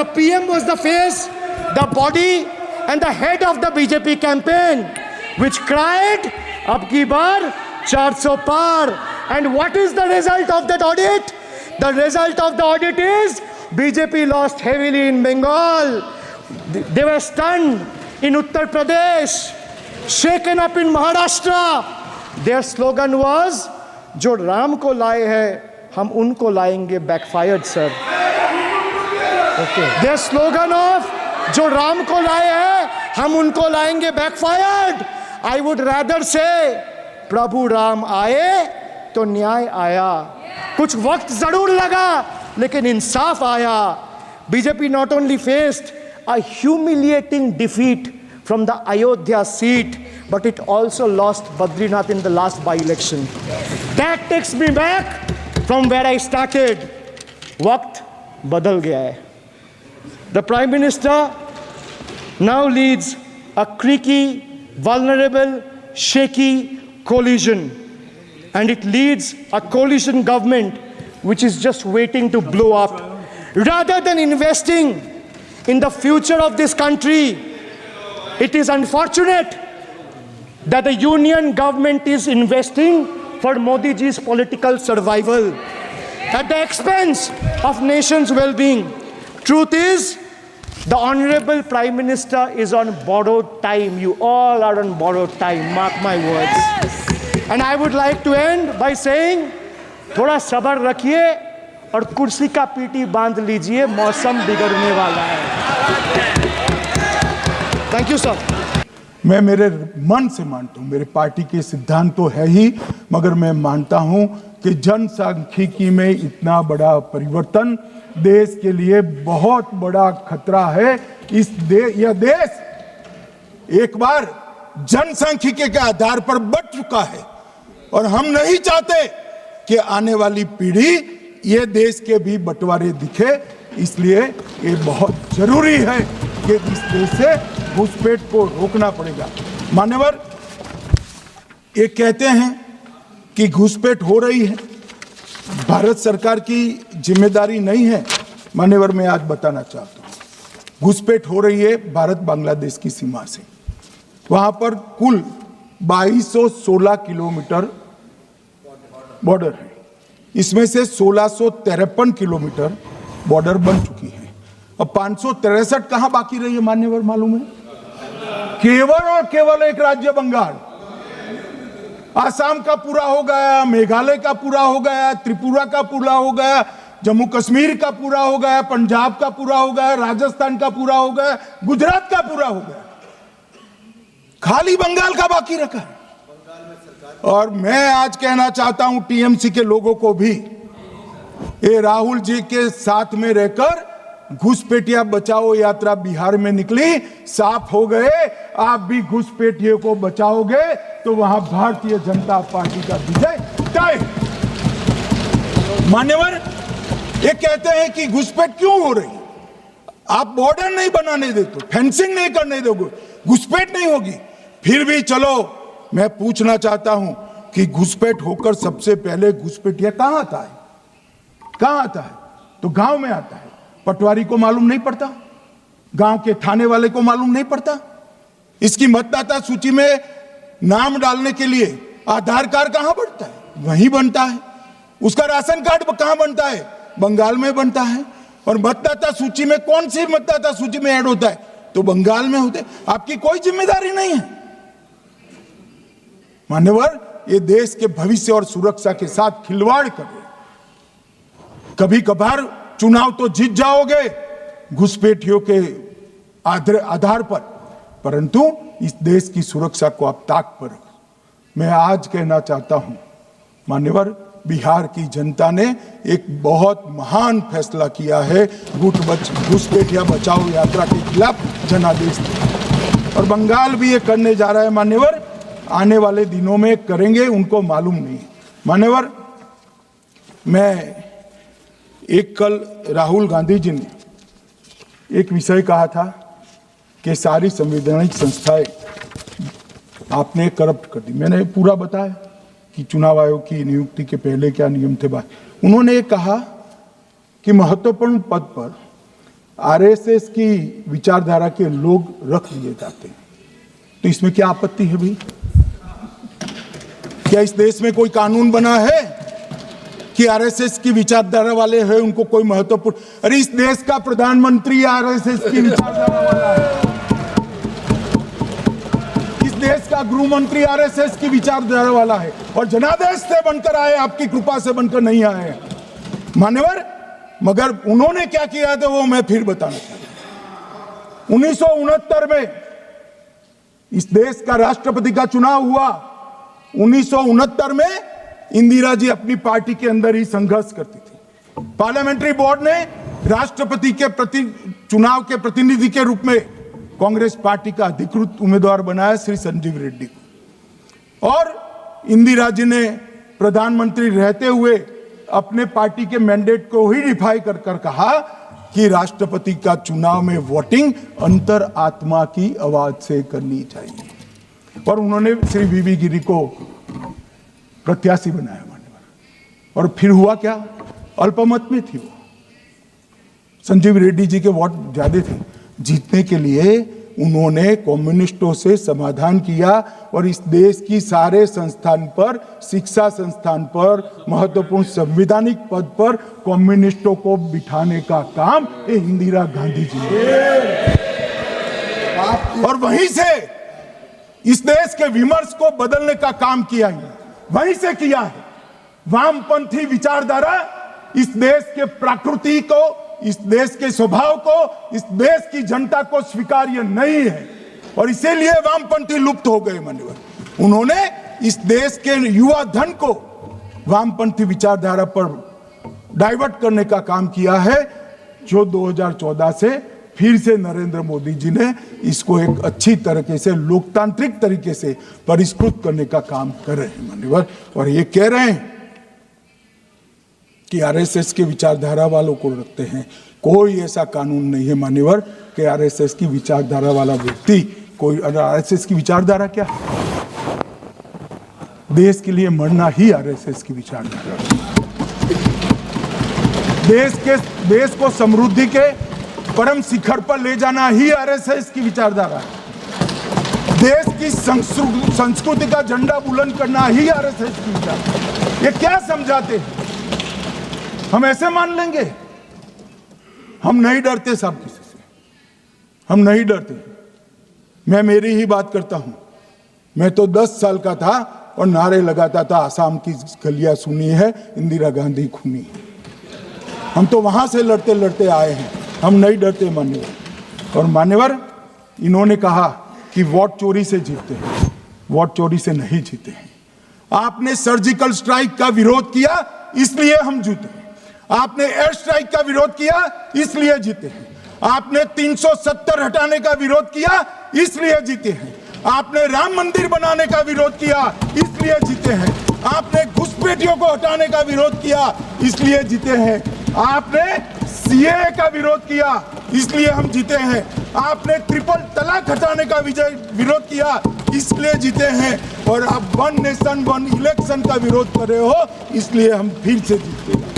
The PM was the face, the body, and the head of the BJP campaign, which cried, "Ab ki bar 400 par." And what is the result of that audit? The result of the audit is BJP lost heavily in Bengal. They were stunned in Uttar Pradesh, shaken up in Maharashtra. Their slogan was, "जो राम को लाए हैं, हम उनको लाएंगे." Backfired, sir. Okay. Their slogan of, "जो राम को लाए हैं, हम उनको लाएंगे," backfired. I would rather say, प्रभु राम आए तो न्याय आया. कुछ वक्त जरूर लगा, लेकिन इंसाफ आया. BJP not only faced a humiliating defeat from the Ayodhya seat, but it also lost Badrinath in the last by-election. That takes me back from where I started. वक्त बदल गया है. The Prime Minister now leads a creaky, vulnerable, shaky coalition, and it leads a coalition government which is just waiting to blow up. Rather than investing in the future of this country, it is unfortunate that the union government is investing for Modi ji's political survival at the expense of nation's well-being. Truth is, the Honorable Prime Minister is on borrowed time. You all are on borrowed time, mark my words. Yes. And I would like to end by saying, थोड़ा सब्र रखिए और कुर्सी का PT बांध लीजिए, मौसम बिगड़ने वाला है. Thank you sir. मैं मेरे मन से मानता हूं, मेरे पार्टी के सिद्धांत तो है ही, मगर मैं मानता हूं कि जनसांख्यिकी में इतना बड़ा परिवर्तन देश के लिए बहुत बड़ा खतरा है. यह देश एक बार जनसांख्यिकी के आधार पर बट चुका है और हम नहीं चाहते कि आने वाली पीढ़ी ये देश के भी बंटवारे दिखे. इसलिए ये बहुत जरूरी है कि इस देश से घुसपैठ को रोकना पड़ेगा. मान्यवर, ये कहते हैं कि घुसपैठ हो रही है, भारत सरकार की जिम्मेदारी नहीं है. मान्यवर, मैं आज बताना चाहता हूं, घुसपैठ हो रही है भारत बांग्लादेश की सीमा से. वहां पर कुल 2216 किलोमीटर बॉर्डर है. इसमें से 1653 किलोमीटर बॉर्डर बन चुकी है. अब 563 कहां बाकी रही है मान्यवर मालूम है? केवल और केवल एक राज्य बंगाल. आसाम का पूरा हो गया, मेघालय का पूरा हो गया, त्रिपुरा का पूरा हो गया, जम्मू कश्मीर का पूरा हो गया, पंजाब का पूरा हो गया, राजस्थान का पूरा हो गया, गुजरात का पूरा हो गया. खाली बंगाल का बाकी रखा है. और मैं आज कहना चाहता हूं टीएमसी के लोगों को भी, ये राहुल जी के साथ में रहकर घुसपैठिया बचाओ यात्रा बिहार में निकली, साफ हो गए. आप भी घुसपैठियों को बचाओगे तो वहां भारतीय जनता पार्टी का विजय तय. मान्यवर, ये कहते हैं कि घुसपैठ क्यों हो रही? आप बॉर्डर नहीं बनाने देते, फेंसिंग नहीं करने दोगे, घुसपैठ नहीं होगी. फिर भी चलो, मैं पूछना चाहता हूं कि घुसपैठ होकर सबसे पहले घुसपैठिया कहां आता है? कहां आता है? तो गांव में आता है. पटवारी को मालूम नहीं पड़ता, गांव के थाने वाले को मालूम नहीं पड़ता. इसकी मतदाता सूची में नाम डालने के लिए आधार कार्ड कहां बनता है? वहीं बनता है. उसका राशन कार्ड कहां बनता है? बंगाल में बनता है. और मतदाता सूची में कौन सी मतदाता सूची में ऐड होता है? तो बंगाल में होते. आपकी कोई जिम्मेदारी नहीं है. मान्यवर, ये देश के भविष्य और सुरक्षा के साथ खिलवाड़ कर रहे. कभी कभार चुनाव तो जीत जाओगे घुसपैठियों के आधार पर, परंतु इस देश की सुरक्षा को आप ताक पर रखो. मैं आज कहना चाहता हूं मान्यवर, बिहार की जनता ने एक बहुत महान फैसला किया है घुसपैठिया बचाओ यात्रा के खिलाफ जनादेश दिया. और बंगाल भी ये करने जा रहा है. मान्यवर, आने वाले दिनों में करेंगे, उनको मालूम नहीं. मान्यवर, मैं एक कल राहुल गांधी जी ने एक विषय कहा था कि सारी संवैधानिक संस्थाएं आपने करप्ट कर दी. मैंने पूरा बताया कि चुनाव आयोग की नियुक्ति के पहले क्या नियम थे. उन्होंने कहा कि महत्वपूर्ण पद पर आरएसएस की विचारधारा के लोग रख लिए जाते हैं, तो इसमें क्या आपत्ति है भाई? क्या इस देश में कोई कानून बना है कि आरएसएस की विचारधारा वाले हैं उनको कोई महत्वपूर्ण? अरे इस देश का प्रधानमंत्री आरएसएस की विचारधारा वाला है, इस देश का गृह मंत्री आरएसएस की विचारधारा वाला है, और जनादेश से बनकर आए, आपकी कृपा से बनकर नहीं आए हैं मान्यवर। मगर उन्होंने क्या किया था वो मैं फिर बताना चाहता हूं। 1969 में इस देश का राष्ट्रपति का चुनाव हुआ। 1969 में इंदिरा जी अपनी पार्टी के अंदर ही संघर्ष करती थी। पार्लियामेंट्री बोर्ड ने राष्ट्रपति के चुनाव के प्रतिनिधि के रूप में कांग्रेस पार्टी का अधिकृत उम्मीदवार बनाया श्री संजीव रेड्डी को, और इंदिरा जी ने प्रधानमंत्री रहते हुए अपने पार्टी के मैंडेट को ही डिफाई कर कहा कि राष्ट्रपति का चुनाव में वोटिंग अंतर आत्मा की आवाज से करनी चाहिए, और उन्होंने श्री वीवी गिरी को प्रत्याशी बनाया मान्यवर। और फिर हुआ क्या? अल्पमत में थी वो, संजीव रेड्डी जी के वोट ज्यादा थे। जीतने के लिए उन्होंने कम्युनिस्टों से समाधान किया, और इस देश की सारे संस्थान पर, शिक्षा संस्थान पर, महत्वपूर्ण संवैधानिक पद पर कम्युनिस्टों को बिठाने का काम ये इंदिरा गांधी जी ने, और वहीं से इस देश के विमर्श को बदलने का काम किया है, वहीं से किया है। वामपंथी विचारधारा इस देश के प्रकृति को, इस देश के स्वभाव को, इस देश की जनता को स्वीकार्य नहीं है, और इसीलिए वामपंथी लुप्त हो गए मान्यवर। उन्होंने इस देश के युवा धन को वामपंथी विचारधारा पर डाइवर्ट करने का काम किया है, जो 2014 से फिर से नरेंद्र मोदी जी ने इसको एक अच्छी तरीके से, लोकतांत्रिक तरीके से परिष्कृत करने का काम कर रहे हैं मान्यवर। और ये कह रहे हैं कि आरएसएस के विचारधारा वालों को रखते हैं। कोई ऐसा कानून नहीं है मान्यवर कि आरएसएस की विचारधारा वाला व्यक्ति कोई, आरएसएस की विचारधारा क्या है? देश के लिए मरना ही आरएसएस की विचारधारा है। देश को समृद्धि के परम शिखर पर ले जाना ही आरएसएस की विचारधारा है। देश की संस्कृति का झंडा बुलंद करना ही आरएसएस की विचारधारा है। ये क्या समझाते हैं? हम ऐसे मान लेंगे? हम नहीं डरते साहब किसी से, हम नहीं डरते। मैं मेरी ही बात करता हूं। मैं तो 10 साल का था और नारे लगाता था, आसाम की गलियां सुनी है, इंदिरा गांधी खूनी है। हम तो वहां से लड़ते लड़ते आए हैं, हम नहीं डरते मान्यवर। और मान्यवर, इन्होंने कहा कि वोट चोरी से जीतते हैं, वोट चोरी से नहीं जीते हैं। आपने सर्जिकल स्ट्राइक का विरोध किया, इसलिए हम जीते। आपने एयर स्ट्राइक का विरोध किया, इसलिए जीते हैं। आपने 370 हटाने का विरोध किया, इसलिए जीते हैं। आपने राम मंदिर बनाने का विरोध किया, इसलिए जीते हैं। आपने घुसपैठियों को हटाने का विरोध किया, इसलिए जीते हैं। आपने सीएए का विरोध किया, इसलिए हम जीते हैं। आपने ट्रिपल तलाक हटाने का विरोध किया, इसलिए जीते हैं। और आप वन नेशन वन इलेक्शन का विरोध कर रहे हो, इसलिए हम फिर से जीते हैं।